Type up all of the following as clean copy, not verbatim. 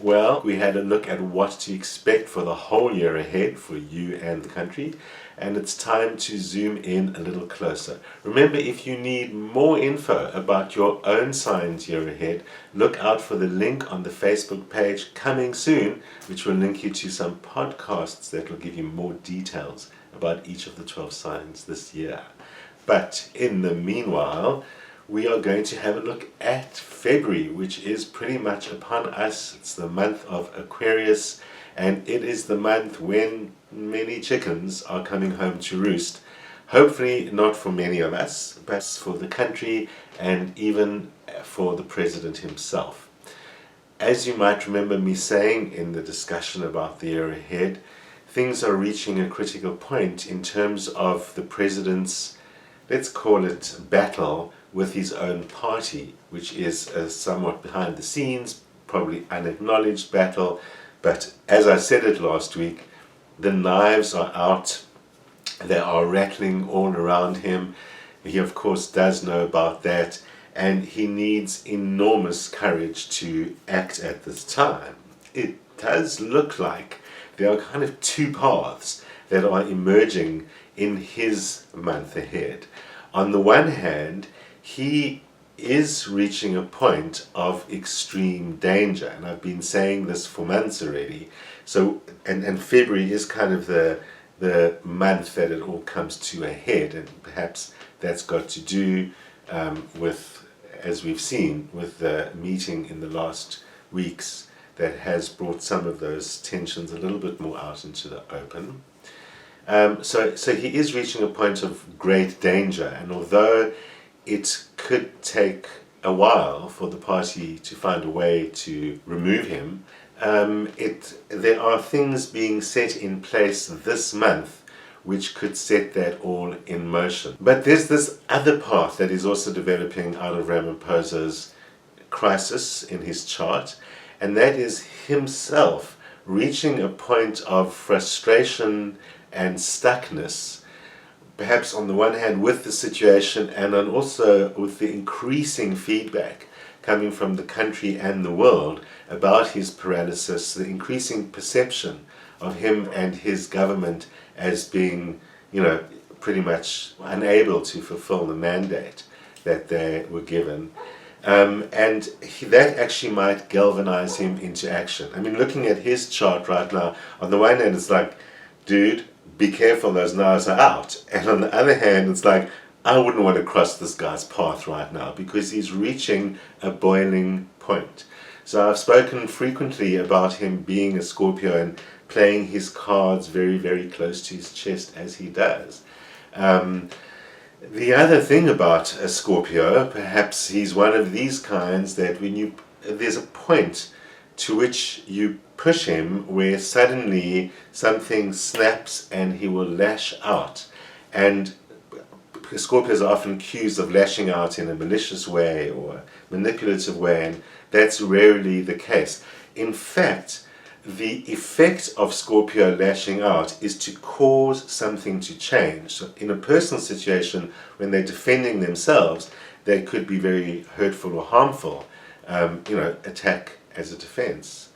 Well, we had a look at what to expect for the whole year ahead for you and the country, and it's time to zoom in a little closer. Remember, if you need more info about your own sign's year ahead, look out for the link on the Facebook page coming soon, which will link you to some podcasts that will give you more details about each of the 12 signs this year. But in the meanwhile, we are going to have a look at February, which is pretty much upon us. It's the month of Aquarius, and it is the month when many chickens are coming home to roost. Hopefully not for many of us, but for the country and even for the president himself. As you might remember me saying in the discussion about the year ahead, things are reaching a critical point in terms of the president's, let's call it, battle with his own party, which is a somewhat behind the scenes, probably unacknowledged battle. But as I said it last week, the knives are out. They are rattling all around him. He, of course, does know about that, and he needs enormous courage to act at this time. It does look like there are kind of two paths that are emerging in his month ahead. On the one hand, he is reaching a point of extreme danger, and I've been saying this for months already. So, and February is kind of the month that it all comes to a head, and perhaps that's got to do with, as we've seen, with the meeting in the last weeks that has brought some of those tensions a little bit more out into the open. So he is reaching a point of great danger, and although it could take a while for the party to find a way to remove him, there are things being set in place this month which could set that all in motion. But there's this other path that is also developing out of Ramaphosa's crisis in his chart, and that is himself reaching a point of frustration and stuckness, perhaps on the one hand with the situation, and then also with the increasing feedback coming from the country and the world about his paralysis, the increasing perception of him and his government as being, pretty much unable to fulfill the mandate that they were given. That actually might galvanize him into action. I mean, looking at his chart right now, on the one hand it's like, dude, be careful, those knives are out. And on the other hand, it's like, I wouldn't want to cross this guy's path right now because he's reaching a boiling point. So I've spoken frequently about him being a Scorpio and playing his cards very, very close to his chest as he does. The other thing about a Scorpio, perhaps he's one of these kinds that there's a point to which you push him where suddenly something snaps and he will lash out. And Scorpios are often accused of lashing out in a malicious way or manipulative way, and that's rarely the case. In fact, the effect of Scorpio lashing out is to cause something to change. So in a personal situation, when they're defending themselves, they could be very hurtful or harmful, attack as a defense,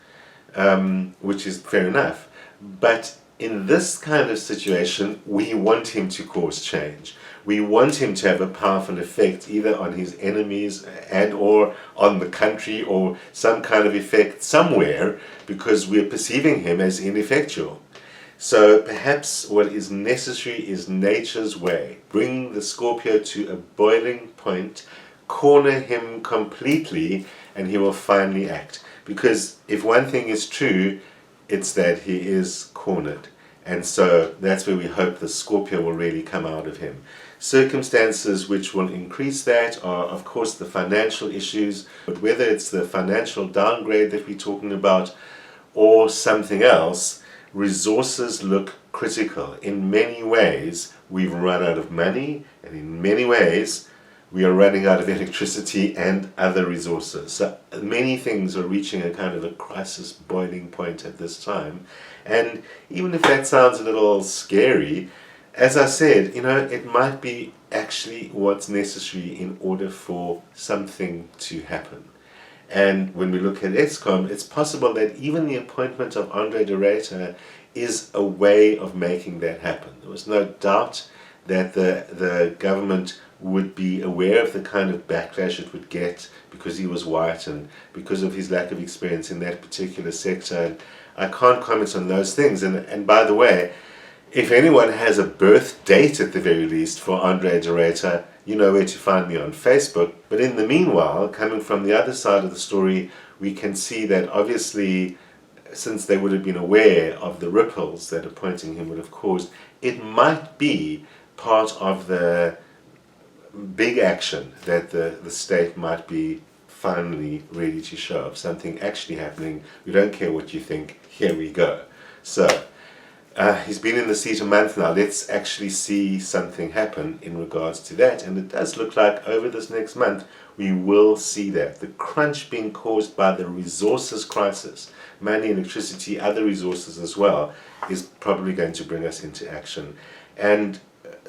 which is fair enough. But in this kind of situation, we want him to cause change. We want him to have a powerful effect either on his enemies and or on the country, or some kind of effect somewhere, because we're perceiving him as ineffectual. So perhaps what is necessary is nature's way. Bring the Scorpio to a boiling point, corner him completely, and he will finally act. Because if one thing is true, it's that he is cornered. And so that's where we hope the Scorpio will really come out of him. Circumstances which will increase that are, of course, the financial issues. But whether it's the financial downgrade that we're talking about or something else, resources look critical. In many ways, we've run out of money, and in many ways, we are running out of electricity and other resources. So many things are reaching a kind of a crisis boiling point at this time. And even if that sounds a little scary, as I said, it might be actually what's necessary in order for something to happen. And when we look at ESCOM, it's possible that even the appointment of Andre de Ruyter is a way of making that happen. There was no doubt that the government would be aware of the kind of backlash it would get because he was white and because of his lack of experience in that particular sector. And I can't comment on those things. And by the way, if anyone has a birth date at the very least for Andre de Ruyter, you know where to find me on Facebook. But in the meanwhile, coming from the other side of the story, we can see that obviously, since they would have been aware of the ripples that appointing him would have caused, it might be part of the big action that the state might be finally ready to show of something actually happening. We don't care what you think, here we go. So he's been in the seat a month now. Let's actually see something happen in regards to that. And it does look like over this next month we will see that. The crunch being caused by the resources crisis, money, electricity, other resources as well, is probably going to bring us into action. And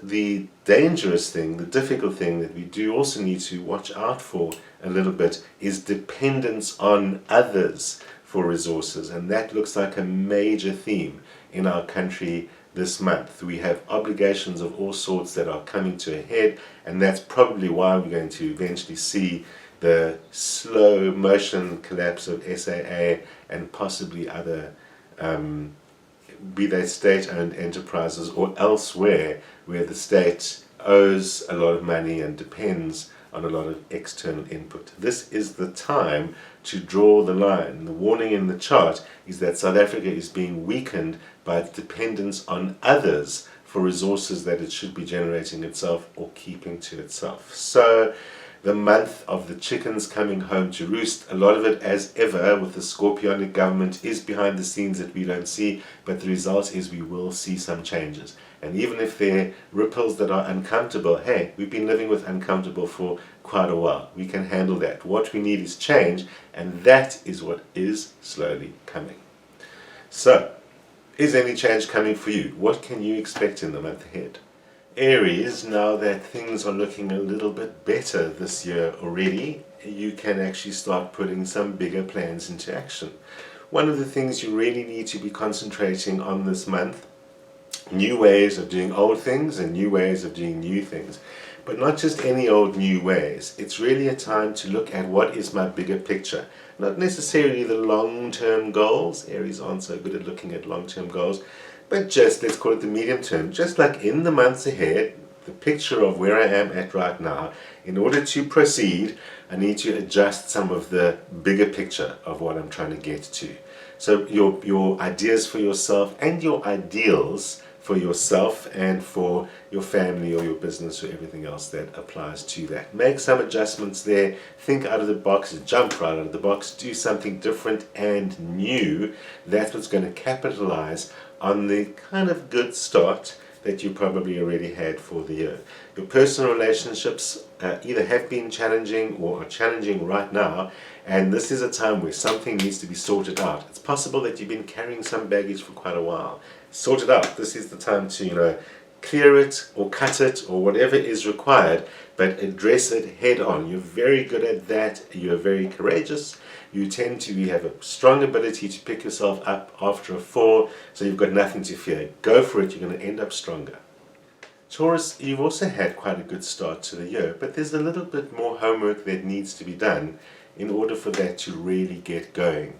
the dangerous thing, the difficult thing that we do also need to watch out for a little bit is dependence on others for resources. And that looks like a major theme in our country this month. We have obligations of all sorts that are coming to a head, and that's probably why we're going to eventually see the slow motion collapse of SAA and possibly other be they state-owned enterprises or elsewhere where the state owes a lot of money and depends on a lot of external input. This is the time to draw the line. The warning in the chart is that South Africa is being weakened by its dependence on others for resources that it should be generating itself or keeping to itself. So the month of the chickens coming home to roost, a lot of it, as ever, with the Scorpionic government, is behind the scenes that we don't see, but the result is we will see some changes. And even if they're ripples that are uncomfortable, hey, we've been living with uncomfortable for quite a while. We can handle that. What we need is change, and that is what is slowly coming. So, is any change coming for you? What can you expect in the month ahead? Aries, now that things are looking a little bit better this year already, you can actually start putting some bigger plans into action. One of the things you really need to be concentrating on this month, new ways of doing old things and new ways of doing new things. But not just any old new ways. It's really a time to look at what is my bigger picture. Not necessarily the long-term goals. Aries aren't so good at looking at long-term goals. But just, let's call it the medium term. Just like in the months ahead, the picture of where I am at right now, in order to proceed, I need to adjust some of the bigger picture of what I'm trying to get to. So your ideas for yourself and your ideals for yourself and for your family or your business or everything else that applies to that. Make some adjustments there, think out of the box, jump right out of the box, do something different and new. That's what's going to capitalize on the kind of good start that you probably already had for the year. Your personal relationships either have been challenging or are challenging right now, and this is a time where something needs to be sorted out. It's possible that you've been carrying some baggage for quite a while. Sort it out. This is the time to, clear it or cut it or whatever is required, but address it head on. You're very good at that. You're very courageous. You tend to have a strong ability to pick yourself up after a fall, so you've got nothing to fear. Go for it. You're going to end up stronger. Taurus, you've also had quite a good start to the year, but there's a little bit more homework that needs to be done in order for that to really get going.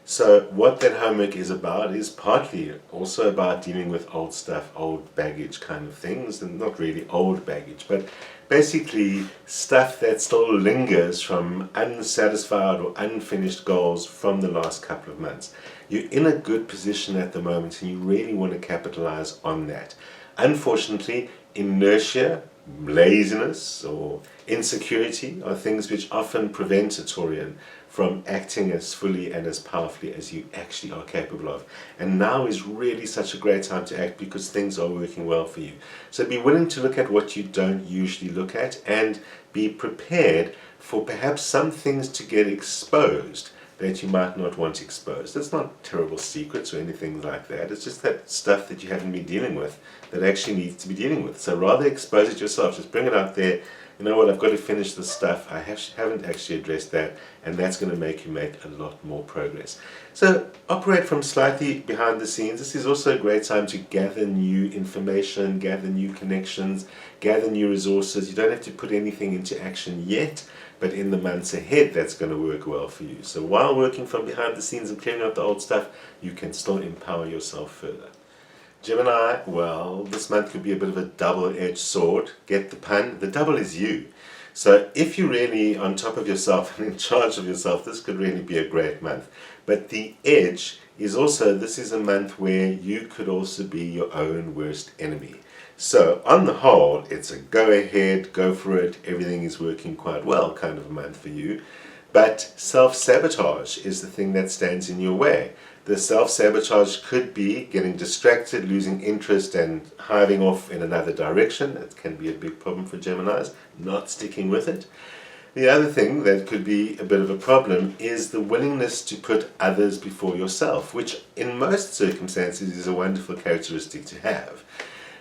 So what that homework is about is partly also about dealing with old stuff, old baggage kind of things, and not really old baggage, but basically stuff that still lingers from unsatisfied or unfinished goals from the last couple of months. You're in a good position at the moment and you really want to capitalize on that. Unfortunately, inertia, laziness or insecurity are things which often prevent a Taurian from acting as fully and as powerfully as you actually are capable of. And now is really such a great time to act because things are working well for you. So be willing to look at what you don't usually look at and be prepared for perhaps some things to get exposed that you might not want exposed. It's not terrible secrets or anything like that. It's just that stuff that you haven't been dealing with that actually needs to be dealing with. So rather expose it yourself. Just bring it out there. You know what, I've got to finish this stuff. I haven't actually addressed that, and that's going to make you make a lot more progress. So operate from slightly behind the scenes. This is also a great time to gather new information, gather new connections, gather new resources. You don't have to put anything into action yet, but in the months ahead, that's going to work well for you. So while working from behind the scenes and clearing up the old stuff, you can still empower yourself further. Gemini, well, this month could be a bit of a double-edged sword. Get the pun? The double is you. So if you're really on top of yourself and in charge of yourself, this could really be a great month. But the edge is also, this is a month where you could also be your own worst enemy. So on the whole, it's a go ahead, go for it, everything is working quite well kind of a month for you. But self-sabotage is the thing that stands in your way. The self-sabotage could be getting distracted, losing interest and hiving off in another direction. That can be a big problem for Geminis, not sticking with it. The other thing that could be a bit of a problem is the willingness to put others before yourself, which in most circumstances is a wonderful characteristic to have.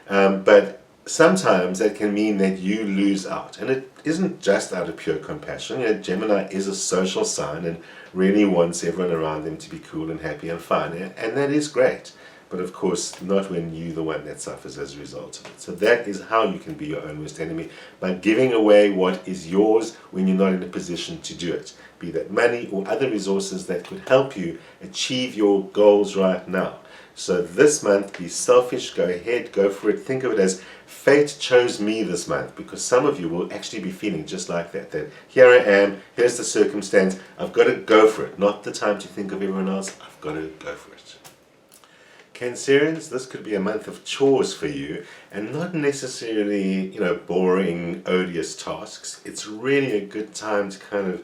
But sometimes that can mean that you lose out, and it isn't just out of pure compassion. You know, Gemini is a social sign and really wants everyone around them to be cool and happy and fine, and that is great, but of course not when you're the one that suffers as a result of it. So that is how you can be your own worst enemy, by giving away what is yours when you're not in a position to do it, be that money or other resources that could help you achieve your goals right now. So this month, be selfish, go ahead, go for it. Think of it as fate chose me this month, because some of you will actually be feeling just like that, that here I am, here's the circumstance, I've got to go for it. Not the time to think of everyone else, I've got to go for it. Cancerians, this could be a month of chores for you, and not necessarily, boring, odious tasks. It's really a good time to kind of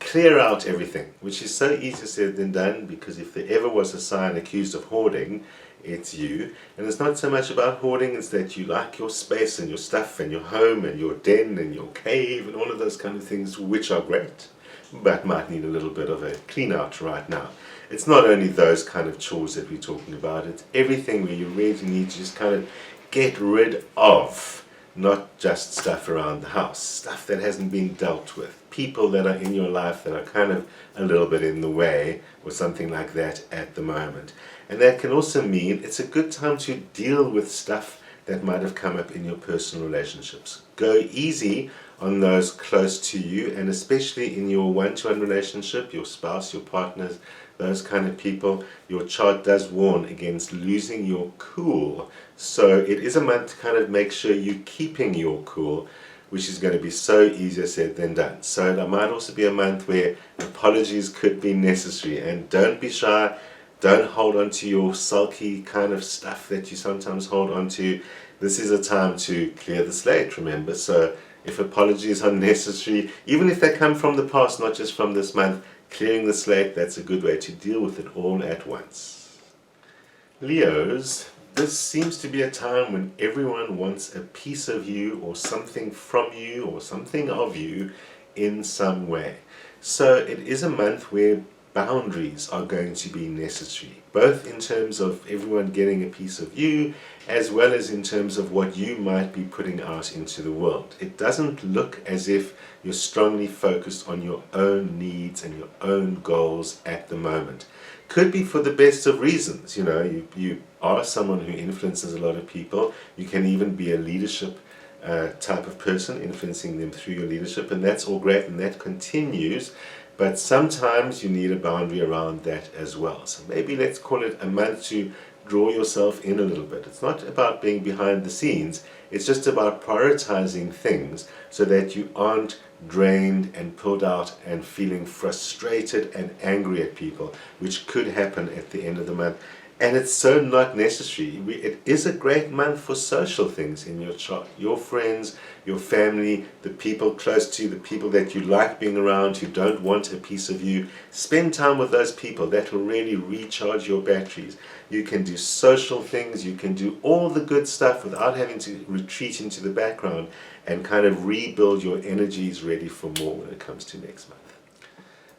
clear out everything, which is so easier said than done, because if there ever was a sign accused of hoarding, it's you. And it's not so much about hoarding, it's that you like your space and your stuff and your home and your den and your cave and all of those kind of things, which are great, but might need a little bit of a clean out right now. It's not only those kind of chores that we're talking about, it's everything where you really need to just kind of get rid of, not just stuff around the house, stuff that hasn't been dealt with, people that are in your life that are kind of a little bit in the way or something like that at the moment. And that can also mean it's a good time to deal with stuff that might have come up in your personal relationships. Go easy on those close to you, and especially in your one-to-one relationship, your spouse, your partners, those kind of people. Your chart does warn against losing your cool. So it is a month to kind of make sure you're keeping your cool, which is going to be so easier said than done. So it might also be a month where apologies could be necessary, and don't be shy. Don't hold on to your sulky kind of stuff that you sometimes hold on to. This is a time to clear the slate, remember. So if apologies are necessary, even if they come from the past, not just from this month, clearing the slate, that's a good way to deal with it all at once. Leos, this seems to be a time when everyone wants a piece of you or something from you or something of you in some way. So it is a month where boundaries are going to be necessary, both in terms of everyone getting a piece of you, as well as in terms of what you might be putting out into the world. It doesn't look as if you're strongly focused on your own needs and your own goals at the moment. Could be for the best of reasons. You are someone who influences a lot of people. You can even be a leadership type of person, influencing them through your leadership, and that's all great, and that continues. But sometimes you need a boundary around that as well. So maybe let's call it a month to draw yourself in a little bit. It's not about being behind the scenes. It's just about prioritizing things so that you aren't drained and pulled out and feeling frustrated and angry at people, which could happen at the end of the month. And it's so not necessary. It is a great month for social things in your chart. Your friends, your family, the people close to you, the people that you like being around, who don't want a piece of you. Spend time with those people. That will really recharge your batteries. You can do social things. You can do all the good stuff without having to retreat into the background and kind of rebuild your energies ready for more when it comes to next month.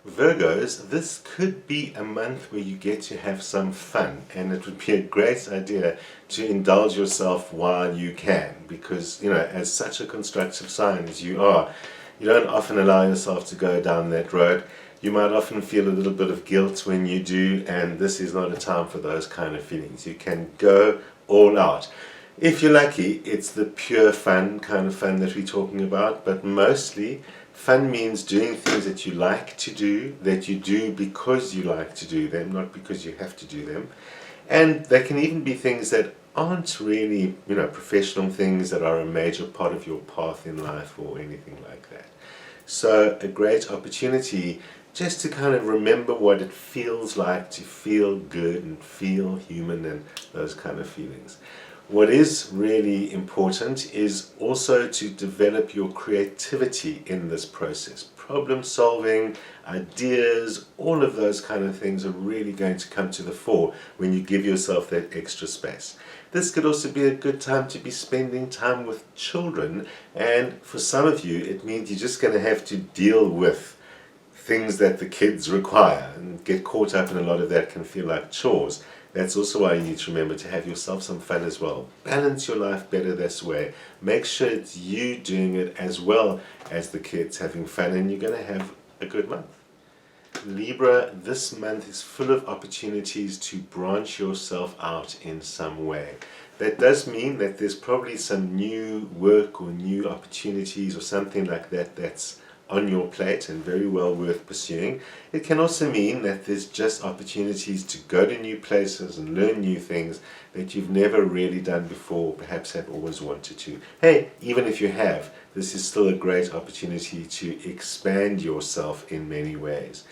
Virgos, this could be a month where you get to have some fun, and it would be a great idea to indulge yourself while you can, because, as such a constructive sign as you are, you don't often allow yourself to go down that road. You might often feel a little bit of guilt when you do, and this is not a time for those kind of feelings. You can go all out. If you're lucky, it's the pure fun kind of fun that we're talking about, but mostly fun means doing things that you like to do, that you do because you like to do them, not because you have to do them. And they can even be things that aren't really, professional things that are a major part of your path in life or anything like that. So a great opportunity just to kind of remember what it feels like to feel good and feel human and those kind of feelings. What is really important is also to develop your creativity in this process. Problem solving, ideas, all of those kind of things are really going to come to the fore when you give yourself that extra space. This could also be a good time to be spending time with children, and for some of you it means you're just going to have to deal with things that the kids require and get caught up in a lot of that can feel like chores. That's also why you need to remember to have yourself some fun as well. Balance your life better this way. Make sure it's you doing it as well as the kids having fun, and you're going to have a good month. Libra, this month is full of opportunities to branch yourself out in some way. That does mean that there's probably some new work or new opportunities or something like that that's on your plate and very well worth pursuing. It can also mean that there's just opportunities to go to new places and learn new things that you've never really done before, perhaps have always wanted to. Hey, even if you have, this is still a great opportunity to expand yourself in many ways.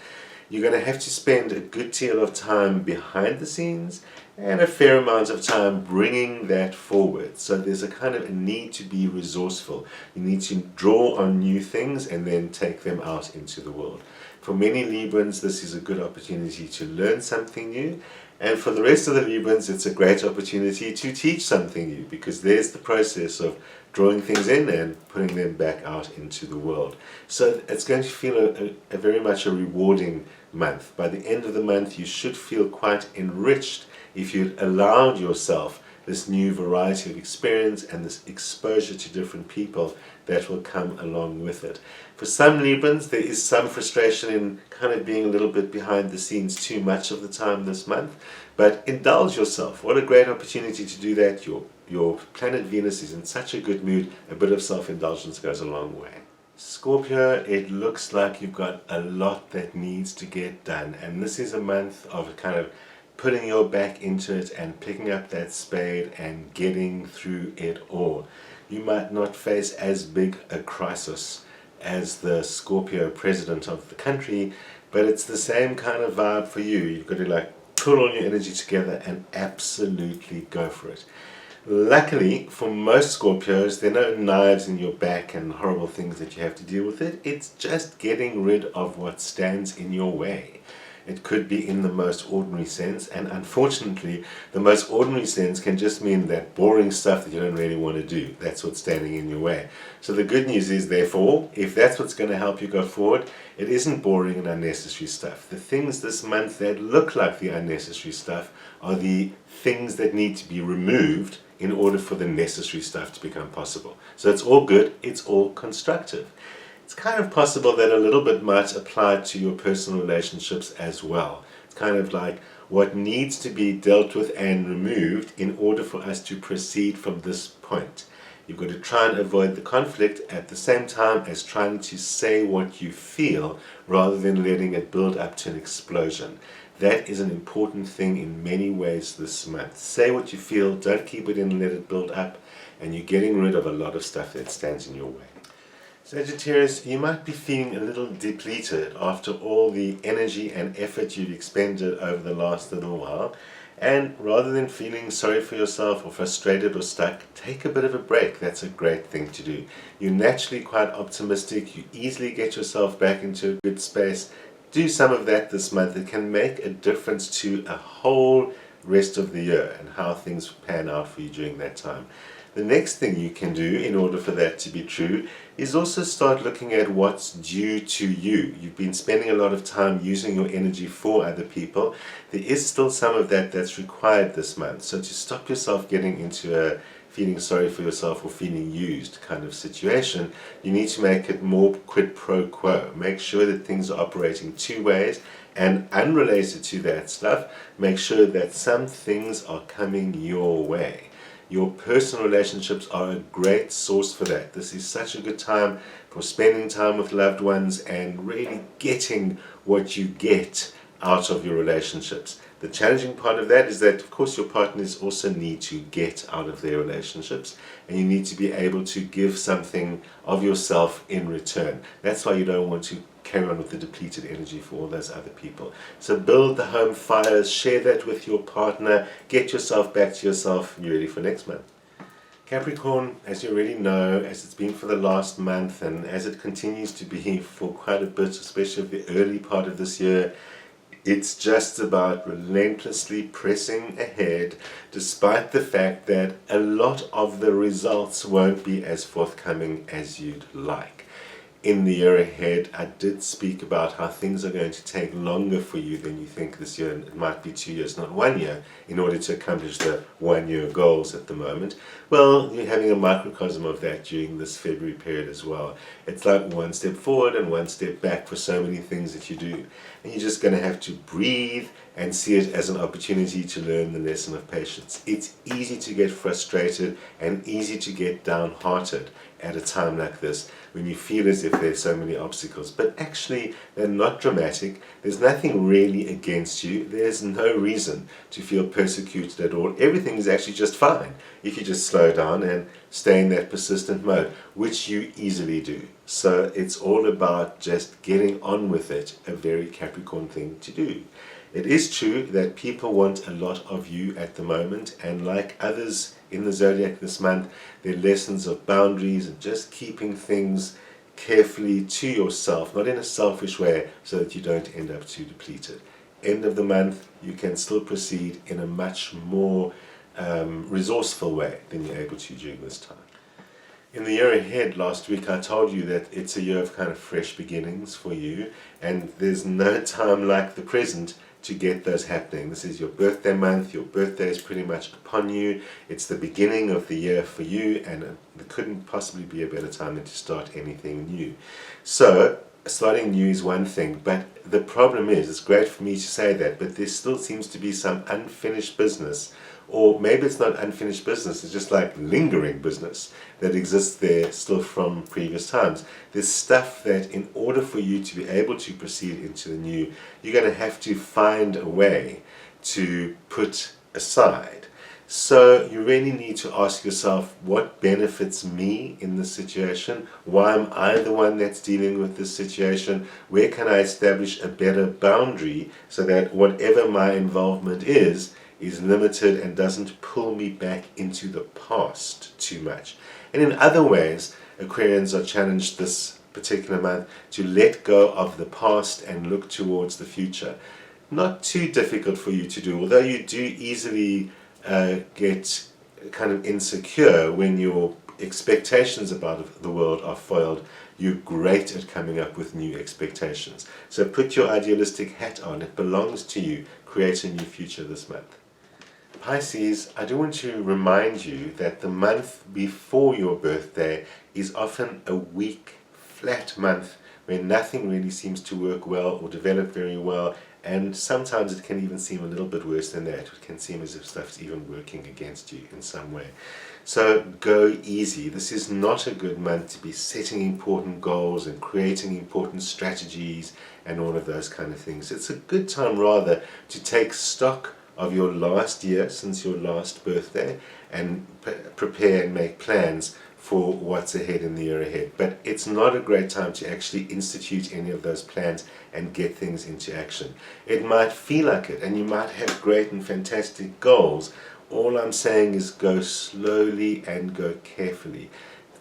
You're going to have to spend a good deal of time behind the scenes and a fair amount of time bringing that forward. So there's a kind of a need to be resourceful. You need to draw on new things and then take them out into the world. For many Librans, this is a good opportunity to learn something new. And for the rest of the Librans, it's a great opportunity to teach something new, because there's the process of drawing things in and putting them back out into the world. So it's going to feel a very much a rewarding month. By the end of the month, you should feel quite enriched if you've allowed yourself this new variety of experience and this exposure to different people that will come along with it. For some Librans, there is some frustration in kind of being a little bit behind the scenes too much of the time this month, but indulge yourself. What a great opportunity to do that. Your planet Venus is in such a good mood. A bit of self-indulgence goes a long way. Scorpio, it looks like you've got a lot that needs to get done, and this is a month of kind of putting your back into it and picking up that spade and getting through it all. You might not face as big a crisis as the Scorpio president of the country, but it's the same kind of vibe for you. You've got to pull all your energy together and absolutely go for it. Luckily, for most Scorpios, there are no knives in your back and horrible things that you have to deal with it. It's just getting rid of what stands in your way. It could be in the most ordinary sense, and unfortunately, the most ordinary sense can just mean that boring stuff that you don't really want to do. That's what's standing in your way. So the good news is, therefore, if that's what's going to help you go forward, it isn't boring and unnecessary stuff. The things this month that look like the unnecessary stuff are the things that need to be removed in order for the necessary stuff to become possible. So it's all good, it's all constructive. It's kind of possible that a little bit might apply to your personal relationships as well. It's kind of like what needs to be dealt with and removed in order for us to proceed from this point. You've got to try and avoid the conflict at the same time as trying to say what you feel rather than letting it build up to an explosion. That is an important thing in many ways this month. Say what you feel, don't keep it in and let it build up, and you're getting rid of a lot of stuff that stands in your way. Sagittarius, you might be feeling a little depleted after all the energy and effort you've expended over the last little while, and rather than feeling sorry for yourself or frustrated or stuck, take a bit of a break. That's a great thing to do. You're naturally quite optimistic, you easily get yourself back into a good space. Do some of that this month. It can make a difference to a whole rest of the year and how things pan out for you during that time. The next thing you can do in order for that to be true is also start looking at what's due to you. You've been spending a lot of time using your energy for other people. There is still some of that that's required this month. So to stop yourself getting into a feeling sorry for yourself or feeling used kind of situation, you need to make it more quid pro quo. Make sure that things are operating two ways, and unrelated to that stuff, make sure that some things are coming your way. Your personal relationships are a great source for that. This is such a good time for spending time with loved ones and really getting what you get out of your relationships. The challenging part of that is that, of course, your partners also need to get out of their relationships, and you need to be able to give something of yourself in return. That's why you don't want to carry on with the depleted energy for all those other people. So build the home fires, share that with your partner, get yourself back to yourself, and you're ready for next month. Capricorn, as you already know, as it's been for the last month and as it continues to be for quite a bit, especially the early part of this year, it's just about relentlessly pressing ahead, despite the fact that a lot of the results won't be as forthcoming as you'd like. In the year ahead, I did speak about how things are going to take longer for you than you think this year, and it might be 2 years, not 1 year, in order to accomplish the 1 year goals at the moment. Well, you're having a microcosm of that during this February period as well. It's like one step forward and one step back for so many things that you do. And you're just going to have to breathe and see it as an opportunity to learn the lesson of patience. It's easy to get frustrated and easy to get downhearted at a time like this when you feel as if there's so many obstacles, but actually they're not dramatic. There's nothing really against you. There's no reason to feel persecuted at all. Everything is actually just fine if you just slow down and stay in that persistent mode, which you easily do. So it's all about just getting on with it, a very Capricorn thing to do. It is true that people want a lot of you at the moment, and like others in the zodiac this month, their lessons of boundaries and just keeping things carefully to yourself, not in a selfish way, so that you don't end up too depleted. End of the month, you can still proceed in a much more resourceful way than you're able to during this time. In the year ahead, last week I told you that it's a year of kind of fresh beginnings for you, and there's no time like the present to get those happening. This is your birthday month. Your birthday is pretty much upon you. It's the beginning of the year for you, and there couldn't possibly be a better time than to start anything new. So starting new is one thing, but the problem is, it's great for me to say that, but there still seems to be some unfinished business, or maybe it's not unfinished business, it's just like lingering business that exists there still from previous times. There's stuff that in order for you to be able to proceed into the new, you're going to have to find a way to put aside. So you really need to ask yourself, what benefits me in this situation? Why am I the one that's dealing with this situation? Where can I establish a better boundary so that whatever my involvement is limited and doesn't pull me back into the past too much? And in other ways, Aquarians are challenged this particular month to let go of the past and look towards the future. Not too difficult for you to do, although you do easily get kind of insecure when your expectations about the world are foiled. You're great at coming up with new expectations. So put your idealistic hat on. It belongs to you. Create a new future this month. Pisces, I do want to remind you that the month before your birthday is often a weak, flat month where nothing really seems to work well or develop very well, and sometimes it can even seem a little bit worse than that. It can seem as if stuff's even working against you in some way. So go easy. This is not a good month to be setting important goals and creating important strategies and all of those kind of things. It's a good time rather to take stock of your last year since your last birthday and prepare and make plans for what's ahead in the year ahead. But it's not a great time to actually institute any of those plans and get things into action. It might feel like it, and you might have great and fantastic goals. All I'm saying is go slowly and go carefully.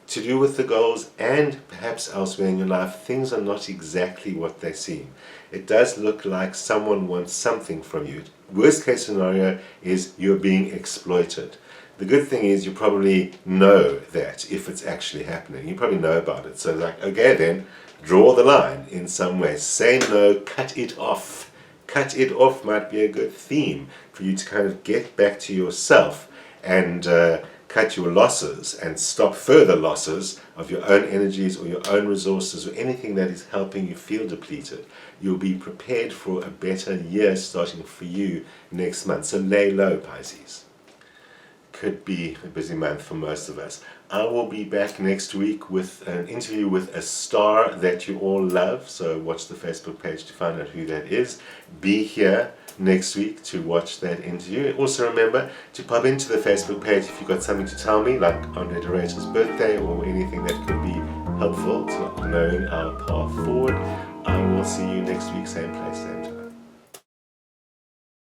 To do with the goals and perhaps elsewhere in your life, things are not exactly what they seem. It does look like someone wants something from you. Worst case scenario is you're being exploited. The good thing is you probably know that if it's actually happening. You probably know about it. So like, okay then, draw the line in some way. Say no, cut it off. Cut it off might be a good theme for you to kind of get back to yourself and cut your losses and stop further losses of your own energies or your own resources or anything that is helping you feel depleted. You'll be prepared for a better year starting for you next month. So lay low, Pisces. Could be a busy month for most of us. I will be back next week with an interview with a star that you all love. So watch the Facebook page to find out who that is. Be here next week to watch that interview. Also remember to pop into the Facebook page if you've got something to tell me, like Andre de Reyes' birthday or anything that could be helpful to knowing our path forward. I will see you next week, same place, same time.